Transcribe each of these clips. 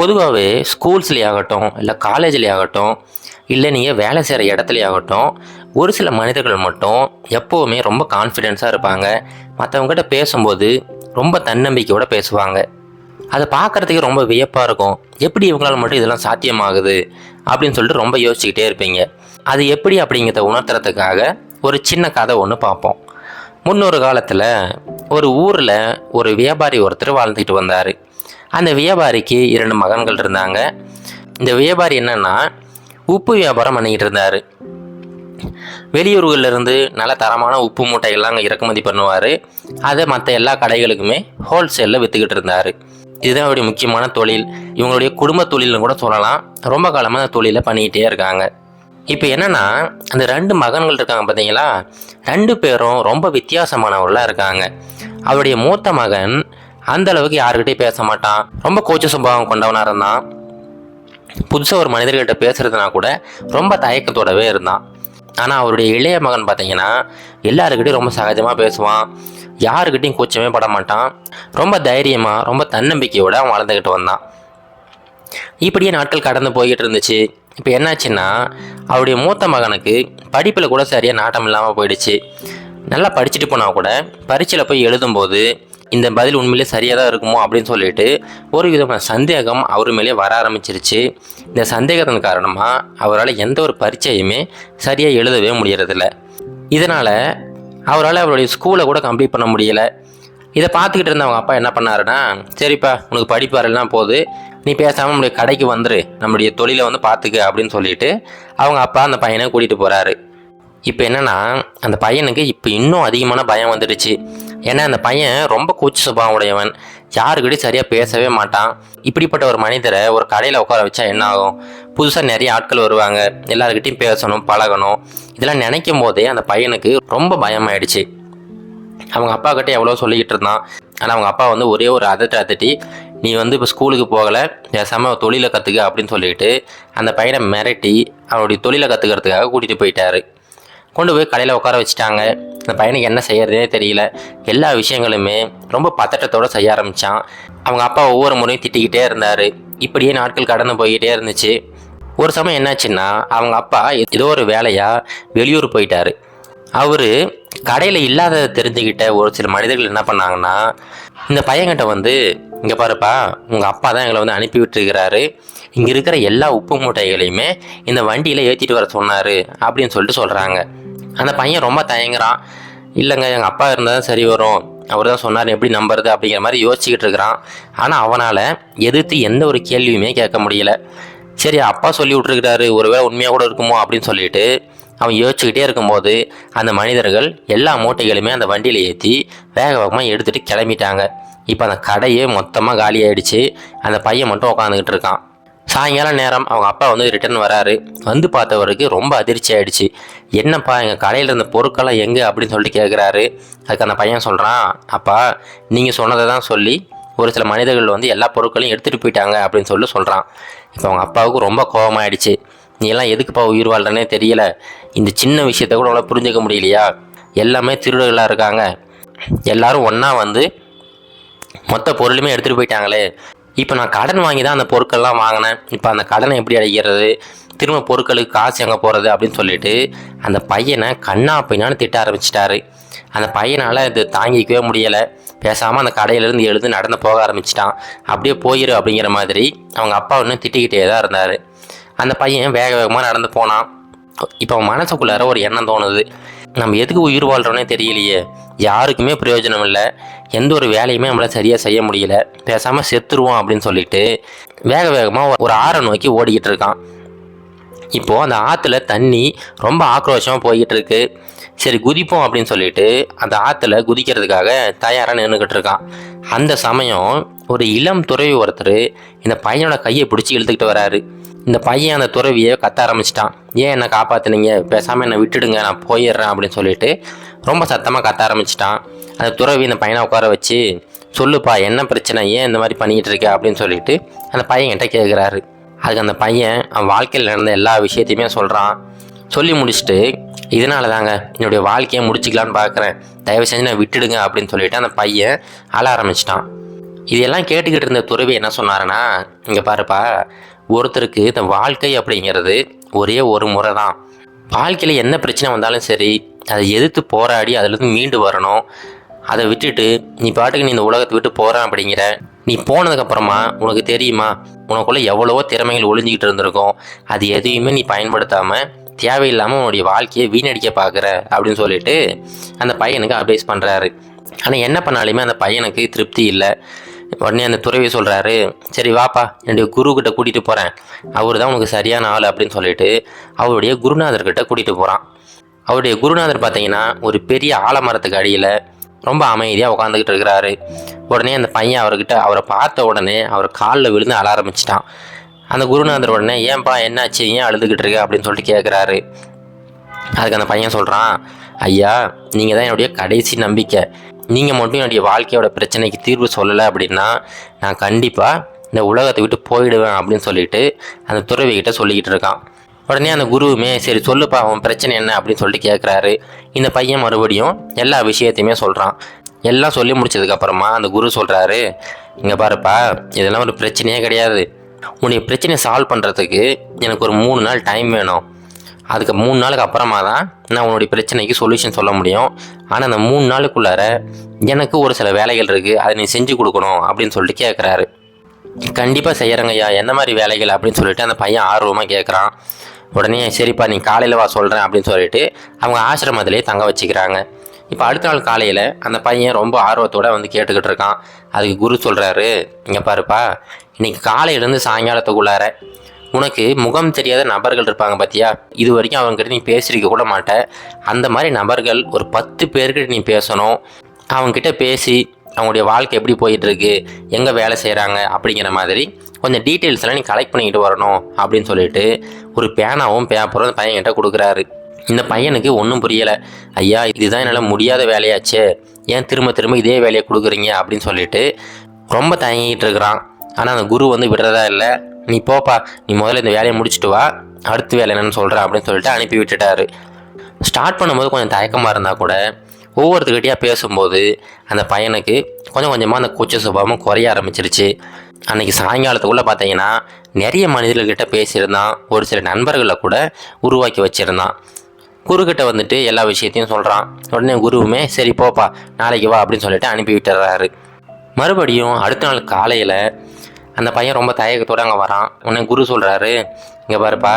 பொதுவாகவே ஸ்கூல்ஸ்லேயே ஆகட்டும், இல்லை காலேஜ்லேயே ஆகட்டும், இல்லை நீங்கள் வேலை செய்கிற இடத்துலையே ஆகட்டும், ஒரு சில மனிதர்கள் மட்டும் எப்போவுமே ரொம்ப கான்ஃபிடென்ஸாக இருப்பாங்க. மற்றவங்ககிட்ட பேசும்போது ரொம்ப தன்னம்பிக்கையோடு பேசுவாங்க. அதை பார்க்குறதுக்கே ரொம்ப வியப்பாக இருக்கும். எப்படி இவங்களால் மட்டும் இதெல்லாம் சாத்தியமாகுது அப்படின்னு சொல்லிட்டு ரொம்ப யோசிச்சுக்கிட்டே இருப்பீங்க. அது எப்படி அப்படிங்கிறத உணர்த்துறதுக்காக ஒரு சின்ன கதை ஒன்று பார்ப்போம். முன்னொரு காலத்தில் ஒரு ஊரில் ஒரு வியாபாரி ஒருத்தர் வாழ்ந்துக்கிட்டு வந்தார். அந்த வியாபாரிக்கு 2 மகன்கள் இருந்தாங்க. இந்த வியாபாரி என்னென்னா உப்பு வியாபாரம் பண்ணிக்கிட்டு இருந்தார். வெளியூர்களிலிருந்து நல்ல தரமான உப்பு மூட்டைகள்லாம் அங்கே இறக்குமதி பண்ணுவார். அதை மற்ற எல்லா கடைகளுக்குமே ஹோல்சேலில் விற்றுக்கிட்டு இருந்தார். இதுதான் அவருடைய முக்கியமான தொழில். இவங்களுடைய குடும்ப தொழில்னு கூட சொல்லலாம். ரொம்ப காலமாக அந்த தொழிலை பண்ணிக்கிட்டே இருக்காங்க. இப்போ என்னென்னா, அந்த 2 மகன்கள் இருக்காங்க பார்த்தீங்களா, 2 பேரும் ரொம்ப வித்தியாசமானவர்களாக இருக்காங்க. அவருடைய மூத்த மகன் அந்த அளவுக்கு யாருக்கிட்டையும் பேச மாட்டான். ரொம்ப கூச்ச சுபாவம் கொண்டவனாக இருந்தான். புதுசாக ஒரு மனிதர்கிட்ட பேசுகிறதுனா கூட ரொம்ப தயக்கத்தோடவே இருந்தான். ஆனால் அவருடைய இளைய மகன் பார்த்தீங்கன்னா எல்லாருக்கிட்டையும் ரொம்ப சகஜமாக பேசுவான். யாருக்கிட்டையும் கூச்சமே பட மாட்டான். ரொம்ப தைரியமாக ரொம்ப தன்னம்பிக்கையோடு அவன் வளர்ந்துக்கிட்டு வந்தான். இப்படியே நாட்கள் கடந்து போய்கிட்டு இருந்துச்சு. இப்போ என்னாச்சுன்னா, அவருடைய மூத்த மகனுக்கு படிப்பில் கூட சரியாக நாட்டம் இல்லாமல் போயிடுச்சு. நல்லா படிச்சுட்டு போனால் கூட பரீட்சையில் போய் எழுதும்போது இந்த பதில் உண்மையிலே சரியாக தான் இருக்குமோ அப்படின்னு சொல்லிட்டு ஒரு விதமான சந்தேகம் அவர் மேலே வர ஆரம்பிச்சிருச்சு. இந்த சந்தேகத்தின் காரணமாக அவரால் எந்த ஒரு பரீட்சையுமே சரியாக எழுதவே முடியறதில்ல. இதனால் அவரால் அவருடைய ஸ்கூலை கூட கம்ப்ளீட் பண்ண முடியலை. இதை பார்த்துக்கிட்டு இருந்த அவங்க அப்பா என்ன பண்ணாருன்னா, சரிப்பா உனக்கு படிப்பு வரலாம் போது, நீ பேசாமல் நம்முடைய கடைக்கு வந்துரு, நம்முடைய தொழிலை பார்த்துக்க அப்படின்னு சொல்லிட்டு அவங்க அப்பா அந்த பையனை கூட்டிகிட்டு போகிறாரு. இப்போ என்னென்னா, அந்த பையனுக்கு இப்போ இன்னும் அதிகமான பயம் வந்துடுச்சு. ஏன்னா அந்த பையன் ரொம்ப கூச்ச சுபாவம் உடையவன். யாருக்கிட்டையும் சரியாக பேசவே மாட்டான். இப்படிப்பட்ட ஒரு மனிதரை ஒரு கடையில் உட்கார வச்சா என்ன ஆகும்? புதுசாக நிறைய ஆட்கள் வருவாங்க, எல்லாருக்கிட்டையும் பேசணும், பழகணும். இதெல்லாம் நினைக்கும் போதே அந்த பையனுக்கு ரொம்ப பயமாயிடுச்சு. அவங்க அப்பா கிட்டே எவ்வளோ சொல்லிக்கிட்டு இருந்தான். ஆனால் அவங்க அப்பா ஒரே ஒரு அதட்டி, நீ இப்போ ஸ்கூலுக்கு போகலை, பேசாமல் தொழிலை கற்றுக்க அப்படின்னு சொல்லிட்டு அந்த பையனை மிரட்டி அவனுடைய தொழிலை கற்றுக்கிறதுக்காக கூட்டிகிட்டு போயிட்டாரு. கொண்டு போய் கடையில் உட்கார வச்சுட்டாங்க. அந்த பையனுக்கு என்ன செய்யறதுனே தெரியல. எல்லா விஷயங்களுமே ரொம்ப பதட்டத்தோடு செய்ய ஆரம்பித்தான். அவங்க அப்பா ஒவ்வொரு முறையும் திட்டிக்கிட்டே இருந்தார். இப்படியே நாட்கள் கடந்து போய்கிட்டே இருந்துச்சு. ஒரு சமயம் என்னாச்சுன்னா, அவங்க அப்பா ஏதோ ஒரு வேலையாக வெளியூர் போயிட்டார். அவர் கடையில் இல்லாததை தெரிஞ்சுக்கிட்ட ஒரு சில மனிதர்கள் என்ன பண்ணாங்கன்னா, இந்த பையன்கிட்ட இங்கே பாருப்பா, உங்கள் அப்பா தான் எங்களை அனுப்பி விட்டுருக்கிறாரு, இங்கே இருக்கிற எல்லா உப்பு மூட்டைகளையுமே இந்த வண்டியில் ஏற்றிட்டு வர சொன்னார் அப்படின்னு சொல்லிட்டு சொல்கிறாங்க. அந்த பையன் ரொம்ப தயங்குறான். இல்லைங்க, எங்கள் அப்பா இருந்தால் தான் சரி வரும், அவர் தான் சொன்னார், எப்படி நம்புறது அப்படிங்கிற மாதிரி யோசிச்சுக்கிட்டு இருக்கிறான். ஆனால் அவனால் எதிர்த்து எந்த ஒரு கேள்வியுமே கேட்க முடியல. சரி, அப்பா சொல்லி விட்டுருக்கிறாரு, ஒருவேளை உண்மையாக கூட இருக்குமோ அப்படின்னு சொல்லிட்டு அவன் யோசிச்சுக்கிட்டே இருக்கும்போது அந்த மனிதர்கள் எல்லா மூட்டைகளுமே அந்த வண்டியில் ஏற்றி வேக வேகமாக எடுத்துகிட்டு கிளம்பிட்டாங்க. இப்போ அந்த கடையே மொத்தமாக காலி ஆகிடுச்சு. அந்த பையன் மட்டும் உட்காந்துக்கிட்டு இருக்கான். சாயங்காலம் நேரம் அவங்க அப்பா ரிட்டர்ன் வராரு. பார்த்தவருக்கு ரொம்ப அதிர்ச்சி ஆகிடுச்சு. என்னப்பா, எங்கள் கடையில் இருந்த பொருட்கள்லாம் எங்கே அப்படின்னு சொல்லிட்டு கேட்குறாரு. அதுக்கு அந்த பையன் சொல்கிறான், அப்பா நீங்கள் சொன்னதை தான் சொல்லி ஒரு சில மனிதர்கள் எல்லா பொருட்களையும் எடுத்துகிட்டு போயிட்டாங்க அப்படின்னு சொல்கிறான். இப்போ அவங்க அப்பாவுக்கு ரொம்ப கோபமாயிடுச்சு. நீ எல்லாம் எதுக்குப்பா உயிர் வாழ்றனே தெரியல, இந்த சின்ன விஷயத்த கூட அவ்வளோ புரிஞ்சுக்க முடியலையா? எல்லாமே திருடர்களாக இருக்காங்க, எல்லாரும் ஒன்றா மொத்த பொருளுமே எடுத்துகிட்டு போயிட்டாங்களே. இப்போ நான் கடன் வாங்கி தான் அந்த பொருட்கள்லாம் வாங்கினேன், இப்போ அந்த கடனை எப்படி அடைக்கிறது, திரும்ப பொருட்களுக்கு காசு எங்கே போகிறது அப்படின்னு சொல்லிட்டு அந்த பையனை கண்ணா பின்னான்னு திட்ட ஆரம்பிச்சிட்டாரு. அந்த பையனால் இது தாங்கிக்கவே முடியலை. பேசாமல் அந்த கடையிலேருந்து எழுந்து நடந்து போக ஆரம்பிச்சிட்டான். அப்படியே போயிரு அப்படிங்கிற மாதிரி அவங்க அப்பா திட்டிக்கிட்டே தான் இருந்தார். அந்த பையன் வேக வேகமாக நடந்து போனான். இப்போ அவன் மனசுக்குள்ளார ஒரு எண்ணம் தோணுது, நம்ம எதுக்கு உயிர் வாழ்கிறோன்னே தெரியலையே, யாருக்குமே பிரயோஜனம் இல்லை, எந்த ஒரு வேலையுமே நம்மளால் சரியாக செய்ய முடியல, பேசாமல் செத்துருவோம் அப்படின்னு சொல்லிட்டு வேக வேகமாக ஒரு ஆறை நோக்கி ஓடிக்கிட்டு இருக்கான். இப்போது அந்த ஆற்றுல தண்ணி ரொம்ப ஆக்ரோஷமாக போய்கிட்டு இருக்கு. சரி குதிப்போம் அப்படின்னு சொல்லிட்டு அந்த ஆற்றுல குதிக்கிறதுக்காக தயாராக நின்றுக்கிட்டு இருக்கான். அந்த சமயம் ஒரு இளம் துறவி ஒருத்தர் இந்த பையனோட கையை பிடிச்சி இழுத்துக்கிட்டு வராரு. இந்த பையன் அந்த துறவியை கத்த ஆரம்பிச்சிட்டான். ஏன் என்னை காப்பாற்றுனீங்க, பேசாமல் என்னை விட்டுடுங்க, நான் போயிடுறேன் அப்படின்னு சொல்லிட்டு ரொம்ப சத்தமாக கத்த ஆரம்பிச்சிட்டான். அந்த துறவி இந்த பையனை உட்கார வச்சு, சொல்லுப்பா என்ன பிரச்சனை, ஏன் இந்த மாதிரி பண்ணிக்கிட்டு இருக்க அப்படின்னு சொல்லிட்டு அந்த பையன்கிட்ட கேட்குறாரு. அதுக்கு அந்த பையன் அவன் வாழ்க்கையில் நடந்த எல்லா விஷயத்தையுமே சொல்கிறான். சொல்லி முடிச்சுட்டு, இதனால தாங்க என்னுடைய வாழ்க்கையை முடிச்சிக்கலான்னு பார்க்குறேன், தயவு செஞ்சு நான் விட்டுடுங்க அப்படின்னு சொல்லிட்டு அந்த பையன் அழ ஆரம்பிச்சிட்டான். இதெல்லாம் கேட்டுக்கிட்டு இருந்த துறவி என்ன சொன்னாருன்னா, இங்கே பாருப்பா, ஒருத்தருக்கு இந்த வாழ்க்கை அப்படிங்கிறது ஒரே ஒரு முறை தான். வாழ்க்கையில் என்ன பிரச்சனை வந்தாலும் சரி, அதை எதிர்த்து போராடி அதுலேருந்து மீண்டு வரணும். அதை விட்டுட்டு நீ பாட்டுக்கு நீ இந்த உலகத்தை விட்டு போகிறேன் அப்படிங்கிற, நீ போனதுக்கப்புறமா உனக்கு தெரியுமா, உனக்குள்ளே எவ்வளவோ திறமைகள் ஒளிஞ்சிக்கிட்டு இருந்திருக்கும். அது எதையுமே நீ பயன்படுத்தாமல் தேவையில்லாமல் உன்னுடைய வாழ்க்கையை வீணடிக்க பார்க்குற அப்படின்னு சொல்லிட்டு அந்த பையனுக்கு அட்வைஸ் பண்ணுறாரு. ஆனால் என்ன பண்ணாலுமே அந்த பையனுக்கு திருப்தி இல்லை. உடனே அந்த துறவி சொல்கிறாரு, சரி வாப்பா, என்னுடைய குருக்கிட்ட கூட்டிகிட்டு போகிறேன், அவர் தான் உனக்கு சரியான ஆள் அப்படின்னு சொல்லிட்டு அவருடைய குருநாதர்கிட்ட கூட்டிகிட்டு போகிறான். அவருடைய குருநாதர் பார்த்தீங்கன்னா ஒரு பெரிய ஆலமரத்துக்கு அடியில் ரொம்ப அமைதியாக உட்காந்துக்கிட்டு இருக்கிறாரு. உடனே அந்த பையன் அவரை பார்த்த உடனே அவர் காலில் விழுந்து அழ ஆரம்பிச்சிட்டான். அந்த குருநாதர் உடனே, ஏன்பா என்னாச்சு, ஏன் அழுதுகிட்டு இருக்க அப்படின்னு சொல்லிட்டு கேட்குறாரு. அதுக்கு அந்த பையன் சொல்கிறான், ஐயா, நீங்கள் தான் என்னுடைய கடைசி நம்பிக்கை. நீங்கள் மட்டும் என்னுடைய வாழ்க்கையோட பிரச்சனைக்கு தீர்வு சொல்லலை அப்படின்னா நான் கண்டிப்பாக இந்த உலகத்தை விட்டு போயிடுவேன் அப்படின்னு சொல்லிட்டு அந்த துறவிகிட்ட சொல்லிக்கிட்டு இருக்கான். உடனே அந்த குருவுமே, சரி சொல்லுப்பா, அவன் பிரச்சனை என்ன அப்படின்னு சொல்லிட்டு கேட்குறாரு. இந்த பையன் மறுபடியும் எல்லா விஷயத்தையுமே சொல்கிறான். எல்லாம் சொல்லி முடிச்சதுக்கப்புறமா அந்த குரு சொல்கிறாரு, இங்கே பாருப்பா, இதெல்லாம் ஒரு பிரச்சனையே கிடையாது. உன்னுடைய பிரச்சனையை சால்வ் பண்ணுறதுக்கு எனக்கு ஒரு 3 நாள் டைம் வேணும். அதுக்கு 3 நாளுக்கு அப்புறமா தான் நான் உன்னுடைய பிரச்சனைக்கு சொல்யூஷன் சொல்ல முடியும். ஆனால் அந்த 3 நாளுக்குள்ளார எனக்கு ஒரு சில வேலைகள் இருக்குது, அதை நீ செஞ்சு கொடுக்கணும் அப்படின்னு சொல்லிட்டு கேட்குறாரு. கண்டிப்பாக செய்கிறேங்கய்யா, எந்த மாதிரி வேலைகள் அப்படின்னு சொல்லிட்டு அந்த பையன் ஆர்வமாக கேட்குறான். உடனே சரிப்பா, நீ காலையில் வா சொல்கிறேன் அப்படின்னு சொல்லிட்டு அவங்க ஆசிரமத்திலே தங்க வச்சுக்கிறாங்க. இப்போ அடுத்த நாள் காலையில் அந்த பையன் ரொம்ப ஆர்வத்தோடு வந்து கேட்டுக்கிட்டு இருக்கான். அதுக்கு குரு சொல்கிறாரு, இங்கே பாருப்பா, இன்றைக்கி காலையிலேருந்து சாயங்காலத்துக்குள்ளார உனக்கு முகம் தெரியாத நபர்கள் இருப்பாங்க பார்த்தியா, இது வரைக்கும் அவங்ககிட்ட நீ பேசியிருக்க கூட மாட்டேன். அந்த மாதிரி நபர்கள் ஒரு 10 பேர்கிட்ட நீ பேசணும். அவங்ககிட்ட பேசி அவங்களுடைய வாழ்க்கை எப்படி போயிட்டுருக்கு, எங்கே வேலை செய்கிறாங்க அப்படிங்கிற மாதிரி கொஞ்சம் டீட்டெயில்ஸ்லாம் நீ கலெக்ட் பண்ணிக்கிட்டு வரணும் அப்படின்னு சொல்லிட்டு ஒரு பேனாவும் பேப்பரும் அந்த பையன்கிட்ட கொடுக்குறாரு. இந்த பையனுக்கு ஒன்றும் புரியலை. ஐயா, இதுதான் என்னால் முடியாத வேலையாச்சே, ஏன் திரும்ப திரும்ப இதே வேலையை கொடுக்குறீங்க அப்படின்னு சொல்லிட்டு ரொம்ப தயங்கிட்டு இருக்கிறான். ஆனால் அந்த குரு வந்து விடுறதா இல்லை. நீ போப்பா, நீ முதல்ல இந்த வேலையை முடிச்சுட்டு வா, அடுத்த வேலை என்னென்னு சொல்கிறேன் அப்படின்னு சொல்லிட்டு அனுப்பி விட்டுட்டாரு. ஸ்டார்ட் பண்ணும்போது கொஞ்சம் தயக்கமாக இருந்தால் கூட ஒவ்வொருத்துக்கிட்டையாக பேசும்போது அந்த பையனுக்கு கொஞ்சம் கொஞ்சமாக அந்த கூச்ச சுபாவமும் குறைய ஆரம்பிச்சிருச்சு. அன்றைக்கி சாயங்காலத்துக்குள்ளே பார்த்தீங்கன்னா நிறைய மனிதர்கள்கிட்ட பேசியிருந்தான். ஒரு சில நண்பர்களை கூட உருவாக்கி வச்சுருந்தான். குருக்கிட்ட வந்துட்டு எல்லா விஷயத்தையும் சொல்கிறான். உடனே குருவுமே சரி போப்பா, நாளைக்கு வா அப்படின்னு சொல்லிட்டு அனுப்பி விட்டுறாரு. மறுபடியும் அடுத்த நாள் காலையில் அந்த பையன் ரொம்ப தயக்கத்தோடு அங்கே வரான். உடனே குரு சொல்கிறாரு, இங்கே பாருப்பா,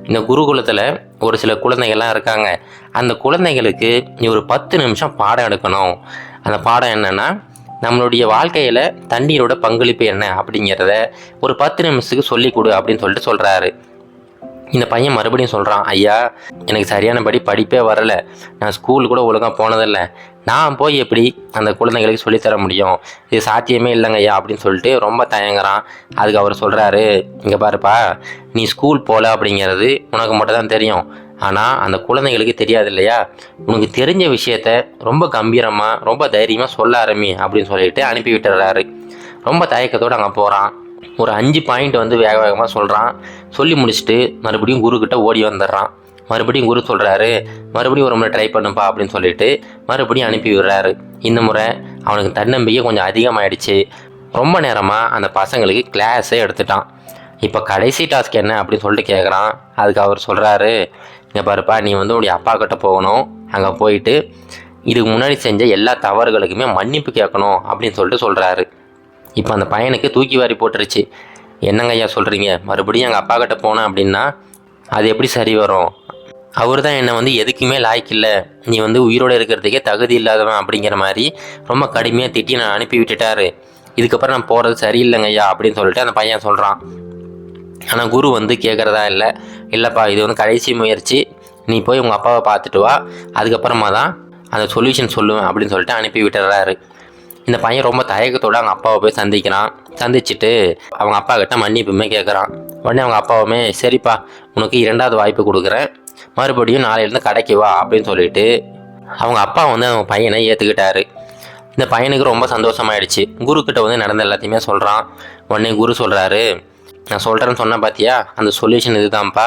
இந்த குருகுலத்தில் ஒரு சில குழந்தைகள்லாம் இருக்காங்க. அந்த குழந்தைகளுக்கு நீ ஒரு 10 நிமிஷம் பாடம் எடுக்கணும். அந்த பாடம் என்னென்னா, நம்மளுடைய வாழ்க்கையில் தண்ணீரோட பங்களிப்பு என்ன அப்படிங்கிறத ஒரு 10 நிமிஷத்துக்கு சொல்லிக் கொடு அப்படின்னு சொல்லிட்டு சொல்கிறாரு. இந்த பையன் மறுபடியும் சொல்கிறான், ஐயா, எனக்கு சரியானபடி படிப்பே வரலை, நான் ஸ்கூல் கூட ஒழுங்காக போனதில்லை, நான் போய் எப்படி அந்த குழந்தைகளுக்கு சொல்லித்தர முடியும், இது சாத்தியமே இல்லைங்க ஐயா அப்படின்னு சொல்லிட்டு ரொம்ப தயங்குறான். அதுக்கு அவர் சொல்கிறாரு, இங்கே பாருப்பா, நீ ஸ்கூல் போகல அப்படிங்கிறது உனக்கு மட்டும் தான் தெரியும், ஆனால் அந்த குழந்தைகளுக்கு தெரியாது இல்லையா, உனக்கு தெரிஞ்ச விஷயத்த ரொம்ப கம்பீரமாக ரொம்ப தைரியமாக சொல்ல ஆரம்பி அப்படின்னு சொல்லிட்டு அனுப்பி விட்டுறாரு. ரொம்ப தயக்கத்தோடு அங்கே போகிறான். ஒரு 5 பாயிண்ட் வந்து வேக வேகமாக சொல்கிறான். சொல்லி முடிச்சுட்டு மறுபடியும் குருக்கிட்ட ஓடி வந்துடுறான். மறுபடியும் குரு சொல்கிறாரு, மறுபடியும் ஒரு முறை ட்ரை பண்ணுப்பா அப்படின்னு சொல்லிட்டு மறுபடியும் அனுப்பி விடுறாரு. இந்த முறை அவனுக்கு தன்னம்பிக்கை கொஞ்சம் அதிகமாகிடுச்சு. ரொம்ப நேரமாக அந்த பசங்களுக்கு கிளாஸே எடுத்துட்டான். இப்போ கடைசி டாஸ்க் என்ன அப்படின்னு சொல்லிட்டு கேட்குறான். அதுக்கு அவர் சொல்கிறாரு, இங்கே பாருப்பா, நீ வந்து உடைய அப்பா கிட்ட போகணும். அங்கே போயிட்டு இதுக்கு முன்னாடி செஞ்ச எல்லா தவறுகளுக்குமே மன்னிப்பு கேட்கணும் அப்படின்னு சொல்லிட்டு சொல்கிறாரு. இப்போ அந்த பையனுக்கு தூக்கி வாரி போட்டுருச்சு. என்னங்க ஐயா சொல்கிறீங்க, மறுபடியும் எங்கள் அப்பா கிட்ட போனேன் அப்படின்னா அது எப்படி சரி வரும், அவர் தான் என்னை வந்து எதுக்குமே லாய்க்கில்லை, நீ வந்து உயிரோடு இருக்கிறதுக்கே தகுதி இல்லாதவன் அப்படிங்கிற மாதிரி ரொம்ப கடுமையாக திட்டி நான் அனுப்பி விட்டுட்டாரு. இதுக்கப்புறம் நான் போகிறது சரியில்லைங்க ஐயா அப்படின்னு சொல்லிட்டு அந்த பையன் சொல்கிறான். ஆனால் குரு வந்து கேட்குறதா இல்லை. இல்லைப்பா, இது வந்து கடைசி முயற்சி, நீ போய் உங்கள் அப்பாவை பார்த்துட்டு வா, அதுக்கப்புறமா தான் அந்த சொல்யூஷன் சொல்லுவேன் அப்படின்னு சொல்லிட்டு அனுப்பி விட்டுறாரு. இந்த பையன் ரொம்ப தயக்கத்தோடு அவங்க அப்பாவை போய் சந்திக்கிறான். சந்திச்சுட்டு அவங்க அப்பா கிட்ட மன்னிப்புமே கேட்குறான். உடனே அவங்க அப்பாவுமே சரிப்பா, உனக்கு 2வது வாய்ப்பு கொடுக்குறேன், மறுபடியும் நாளையிலேருந்து கடைக்கு வா அப்படின்னு சொல்லிட்டு அவங்க அப்பா வந்து அவங்க பையனை ஏற்றுக்கிட்டாரு. இந்த பையனுக்கு ரொம்ப சந்தோஷமாயிடுச்சு. குருக்கிட்ட வந்து நடந்த எல்லாத்தையுமே சொல்கிறான். உடனே குரு சொல்கிறாரு, நான் சொல்கிறேன்னு சொன்ன பார்த்தியா, அந்த சொல்யூஷன் இது தான்ப்பா,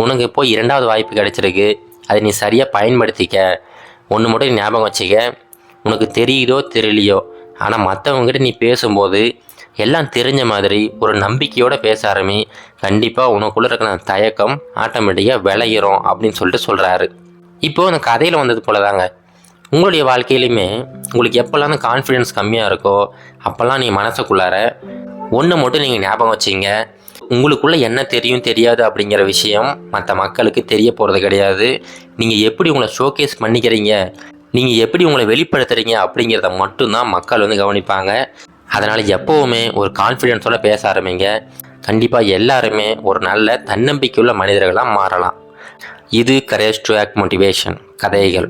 உனக்கு இப்போ 2வது வாய்ப்பு கிடச்சிருக்கு, அதை நீ சரியாக பயன்படுத்திக்க. ஒன்று மட்டும் ஞாபகம் வச்சுக்க, உனக்கு தெரியுதோ தெரியலையோ, ஆனால் மற்றவங்ககிட்ட நீ பேசும்போது எல்லாம் தெரிஞ்ச மாதிரி ஒரு நம்பிக்கையோடு பேச ஆரம்பி. கண்டிப்பாக உனக்குள்ளே இருக்கிற அந்த தயக்கம் ஆட்டோமேட்டிக்காக விளையிறோம் அப்படின்னு சொல்லிட்டு சொல்கிறாரு. இப்போது அந்த கதையில் வந்தது போல தாங்க உங்களுடைய வாழ்க்கையிலையுமே உங்களுக்கு எப்போல்லாம் அந்த கான்ஃபிடென்ஸ் கம்மியாக இருக்கோ அப்போல்லாம் நீங்கள் மனசுக்குள்ளார ஒன்று மட்டும் நீங்கள் ஞாபகம் வச்சிங்க. உங்களுக்குள்ளே என்ன தெரியும் தெரியாது அப்படிங்கிற விஷயம் மற்ற மக்களுக்கு தெரிய போகிறது கிடையாது. நீங்கள் எப்படி உங்களை ஷோகேஸ் பண்ணிக்கிறீங்க, நீங்கள் எப்படி உங்களை வெளிப்படுத்துகிறீங்க அப்படிங்கிறத மட்டும்தான் மக்கள் வந்து கவனிப்பாங்க. அதனால் எப்போவுமே ஒரு கான்ஃபிடென்ஸோடு பேச ஆரம்பிங்க. கண்டிப்பாக எல்லாருமே ஒரு நல்ல தன்னம்பிக்கையுள்ள மனிதர்களாக மாறலாம். இது கரேஜ் டு ஆக்ட் மோட்டிவேஷன் கதைகள்.